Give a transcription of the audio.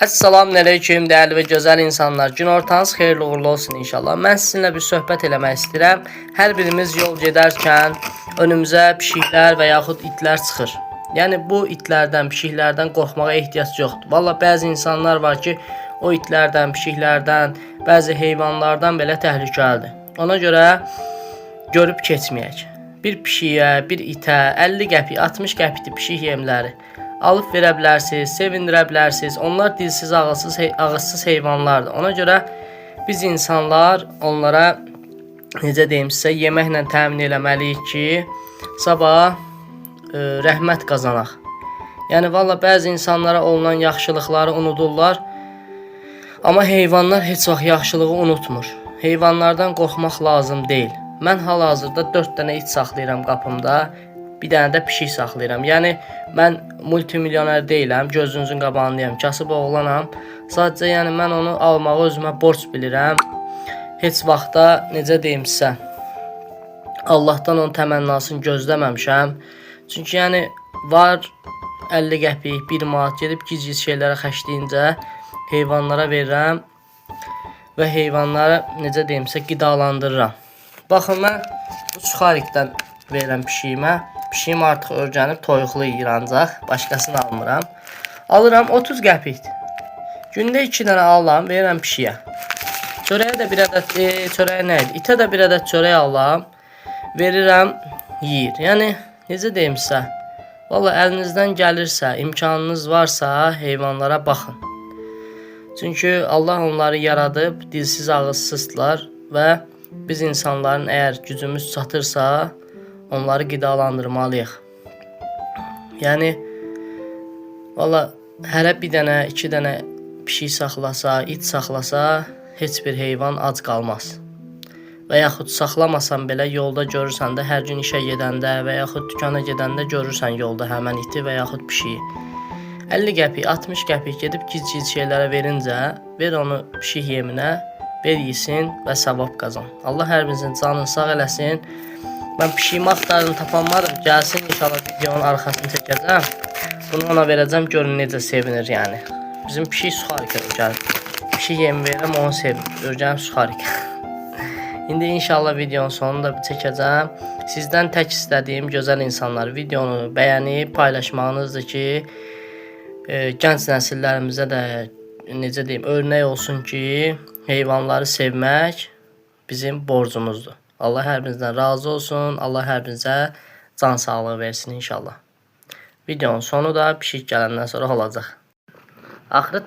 Assalamu aleyküm değerli ve güzel insanlar. Gün ortanız xeyirli uğurlu olsun inşallah. Mən sizinlə bir söhbət eləmək istəyirəm. Hər birimiz yol gedərkən önümüzə pişiklər və yaxud itlər çıxır. Yəni bu itlərdən, pişiklərdən qorxmağa ehtiyac yoxdur. Valla bəzi insanlar var ki, o itlərdən, pişiklərdən, bəzi heyvanlardan belə təhlükəlidir. Ona görə görüb keçməyək. Bir pişiyə, bir itə 50 qəpik, 60 qəpikdir pişik yemləri. Alıb verə bilərsiniz, sevindirə bilərsiniz. Onlar dilsiz, ağızsız heyvanlardır. Ona görə biz insanlar onlara necə deyim sizə yeməklə təmin eləməliyik ki, sabah rəhmət qazanaq. Yəni valla bəzi insanlara olunan yaxşılıqları unudurlar. Amma heyvanlar heç vaxt yaxşılığı unutmur. Heyvanlardan qorxmaq lazım deyil. Mən hal-hazırda 4 dənə it saxlayıram qapımda. Bir dənə də pişik saxlayıram. Yəni mən multimilyoner deyiləm, gözünüzün qabağındayam, kasıb oğlanam. Sadəcə yəni mən onu almağı özümə borc bilirəm. Heç vaxtda necə deyim sizə, Allahdan onun təmənnasını gözləməmişəm. Çünki yəni var 50 qəpik, 1 manat gedib gic-gic şeylərə xərcləyincə heyvanlara verirəm və heyvanları necə deyim sizə qidalandırıram. Baxın mən bu suxarikdən verirəm pişiyimə. Pişiyim artıq örgənib toyuqlu yeyir ancaq, başqasını almıram. Alıram 30 qəpikdir. Gündə 2 dənə alıram, verirəm pişiyə. Çörəyə də bir ədəd, çörəyə nə idi? İtə də bir ədəd çörək alıram, verirəm, yeyir. Yəni necə deyim sizə? Valla əlinizdən gəlirsə, imkanınız varsa heyvanlara baxın. Çünki Allah onları yaradıb, dilsiz ağızsızlar və biz insanların əgər gücümüz çatırsa, onları qidalandırmalıyıq. Yəni valla hərə bir dənə, 2 dənə pişik saxlasa, it saxlasa heç bir heyvan ac qalmaz. Və yaxud saxlamasan belə yolda görürsən də hər gün işə gedəndə və yaxud dükana gedəndə görürsən yolda həmən iti və yaxud pişiyi. 50 qəpik, 60 qəpik gedib gic-gic şeylərə verincə, ver onu pişik yeminə, ver yesin və savab qazan. Allah hər birinizin canını sağ eləsin. Mən pişiyimi axtardım, tapamadım. Gəlsin inşallah videonun arxasını çəkəcəm. Bunu ona verəcəm, görün necə sevinir yəni. Bizim pişik suxarikə örgənib. Pişik yemi verirəm, onu sevinir. Örgənib suxarikə. İndi inşallah videonun sonunda çəkəcəm. Sizdən tək istədiyim gözəl insanlar videonu bəyənib paylaşmağınızdır ki, gənc nəsillərimizə də necə deyim, örnək olsun ki, heyvanları sevmək bizim borcumuzdur. Allah hər birinizdən razı olsun. Allah hər birinizə can sağlığı versin inşallah. Videonun sonu da pişik gələndən sonra olacaq. Axırı